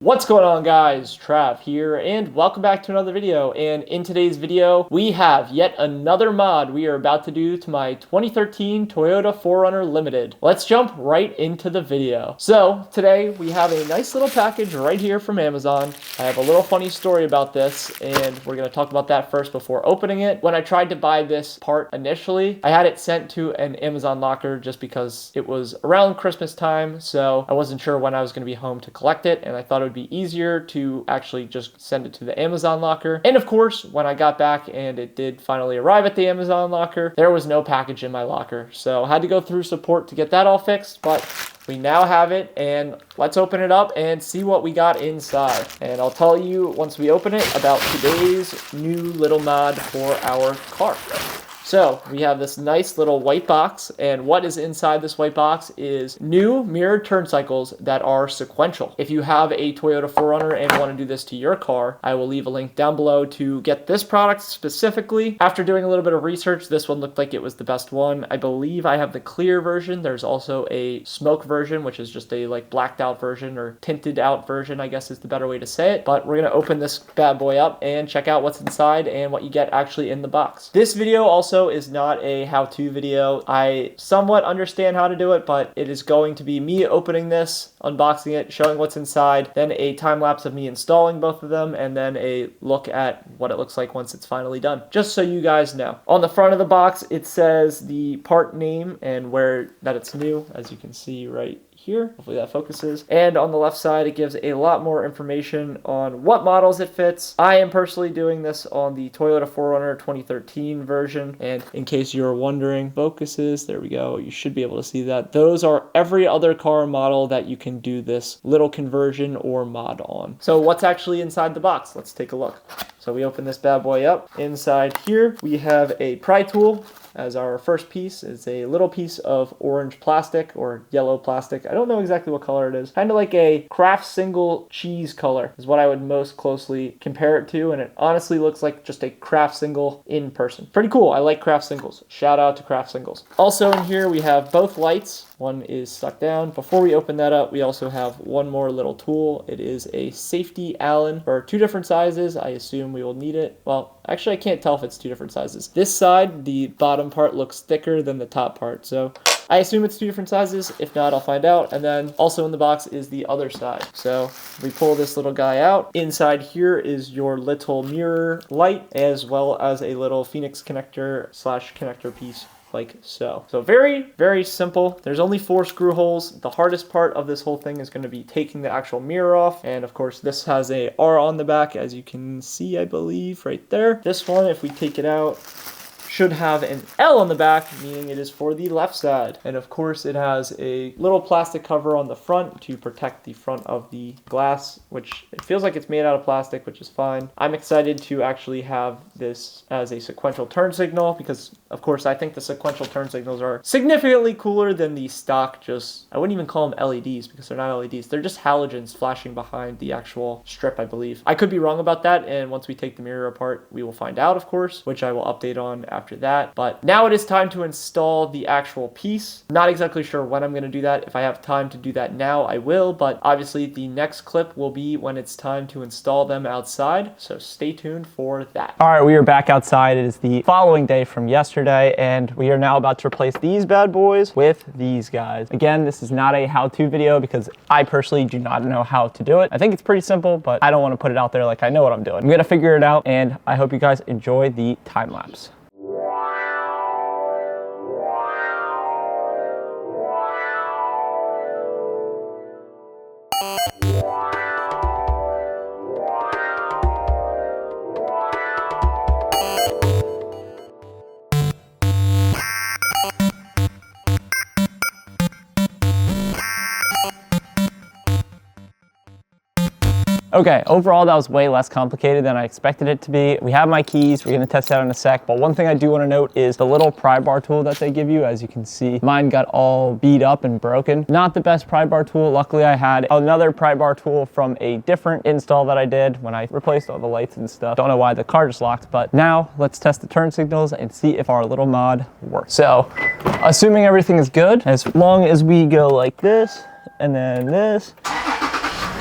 What's going on, guys? Trav here, and welcome back to another video. And in today's video, we have yet another mod we are about to do to my 2013 Toyota 4Runner Limited. Let's jump right into the video. So today we have a nice little package right here from Amazon. I have a little funny story about this, and we're going to talk about that first before opening it. When I tried to buy this part initially, I had it sent to an Amazon locker just because it was around Christmas time, so I wasn't sure when I was going to be home to collect it, and I thought it would be easier to actually just send it to the Amazon locker. And of course, when I got back and it did finally arrive at the Amazon locker, there was no package in my locker. So I had to go through support to get that all fixed, but we now have it, and let's open it up and see what we got inside. And I'll tell you once we open it about today's new little mod for our car. So we have this nice little white box, and what is inside this white box is new mirrored turn cycles that are sequential. If you have a Toyota 4Runner and want to do this to your car, I will leave a link down below to get this product specifically. After doing a little bit of research, this one looked like it was the best one. I believe I have the clear version. There's also a smoke version, which is just a blacked out version, or tinted out version, I guess is the better way to say it. But we're going to open this bad boy up and check out what's inside and what you get actually in the box. This video also is not a how-to video. I somewhat understand how to do it, but it is going to be me opening this, unboxing it, showing what's inside, then a time lapse of me installing both of them, and then a look at what it looks like once it's finally done, just so you guys know. On the front of the box, it says the part name and where that it's new, as you can see right here. Hopefully that focuses. And on the left side, it gives a lot more information on what models it fits. I am personally doing this on the Toyota 4Runner 2013 version, and in case you're wondering, focuses, there we go, you should be able to see that. Those are every other car model that you can do this little conversion or mod on. So what's actually inside the box? Let's take a look. So we open this bad boy up. Inside here, we have a pry tool as our first piece. It's a little piece of orange plastic or yellow plastic. I don't know exactly what color it is. Kind of like a Kraft single cheese color is what I would most closely compare it to, and it honestly looks like just a Kraft single in person. Pretty cool. I like Kraft singles. Shout out to Kraft singles. Also in here, we have both lights. One is stuck down. Before we open that up, we also have one more little tool. It is a safety Allen for two different sizes. I assume we will need it. Well, actually, I can't tell if it's two different sizes. This side, the bottom part looks thicker than the top part, so I assume it's two different sizes. If not, I'll find out. And then also in the box is the other side. So we pull this little guy out. Inside here is your little mirror light, as well as a little Phoenix connector / connector piece, like so. So very, very simple. There's only 4 screw holes. The hardest part of this whole thing is going to be taking the actual mirror off. And of course, this has a R on the back, as you can see, I believe, right there. This one, if we take it out, should have an L on the back, meaning it is for the left side. And of course, it has a little plastic cover on the front to protect the front of the glass, which it feels like it's made out of plastic, which is fine. I'm excited to actually have this as a sequential turn signal because, of course, I think the sequential turn signals are significantly cooler than the stock, I wouldn't even call them LEDs because they're not LEDs. They're just halogens flashing behind the actual strip, I believe. I could be wrong about that, and once we take the mirror apart, we will find out, of course, which I will update on after that. But now it is time to install the actual piece. Not exactly sure when I'm going to do that. If I have time to do that now, I will, but obviously the next clip will be when it's time to install them outside, so stay tuned for that. All right, we are back outside. It is the following day from yesterday, and we are now about to replace these bad boys with these guys. Again, this is not a how-to video because I personally do not know how to do it. I think it's pretty simple, but I don't want to put it out there like I know what I'm doing. I'm going to figure it out, and I hope you guys enjoy the time lapse. Okay, overall that was way less complicated than I expected it to be. We have my keys, we're gonna test that in a sec, but one thing I do wanna note is the little pry bar tool that they give you. As you can see, mine got all beat up and broken. Not the best pry bar tool. Luckily I had another pry bar tool from a different install that I did when I replaced all the lights and stuff. Don't know why the car just locked, but now let's test the turn signals and see if our little mod works. So, assuming everything is good, as long as we go like this, and then this,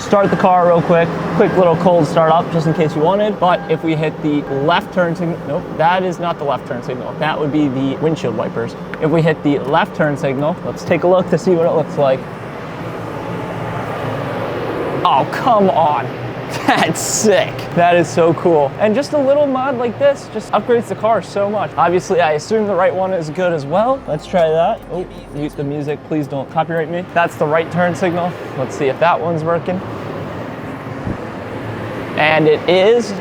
start the car real quick little cold start up just in case you wanted. But if we hit the left turn signal, nope, that is not the left turn signal. That would be the windshield wipers. If we hit the left turn signal, let's take a look to see what it looks like. Oh, come on. That's sick. That is so cool. And just a little mod like this just upgrades the car so much. Obviously, I assume the right one is good as well. Let's try that. Oh, mute the music. Please don't copyright me. That's the right turn signal. Let's see if that one's working. And it is.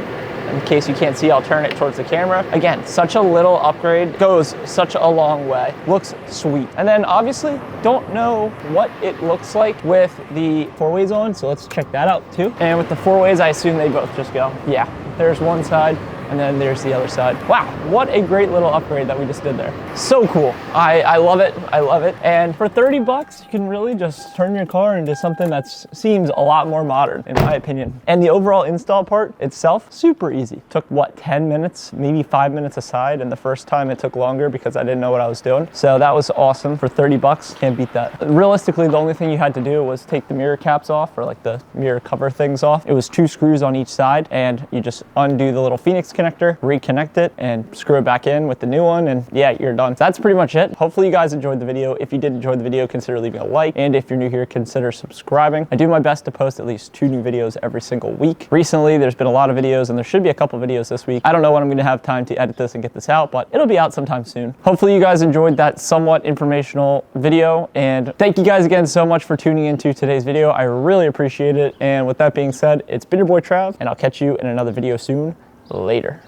In case you can't see, I'll turn it towards the camera. Again, such a little upgrade, goes such a long way. Looks sweet. And then obviously, don't know what it looks like with the 4-ways on, so let's check that out too. And with the 4-ways, I assume they both just go. Yeah, there's one side, and then there's the other side. Wow, what a great little upgrade that we just did there. So cool. I love it, I love it. And for 30 bucks, you can really just turn your car into something that seems a lot more modern, in my opinion. And the overall install part itself, super easy. Took what, 10 minutes, maybe 5 minutes aside, and the first time it took longer because I didn't know what I was doing. So that was awesome. For 30 bucks, can't beat that. Realistically, the only thing you had to do was take the mirror caps off, or like the mirror cover things off. It was 2 screws on each side, and you just undo the little Phoenix connector, reconnect it, and screw it back in with the new one, and yeah, you're done. So that's pretty much it. Hopefully you guys enjoyed the video. If you did enjoy the video, consider leaving a like, and if you're new here, consider subscribing. I do my best to post at least 2 new videos every single week. Recently, there's been a lot of videos, and there should be a couple videos this week. I don't know when I'm gonna have time to edit this and get this out, but it'll be out sometime soon. Hopefully you guys enjoyed that somewhat informational video, and thank you guys again so much for tuning into today's video. I really appreciate it, and with that being said, it's been your boy Trav, and I'll catch you in another video soon. Later.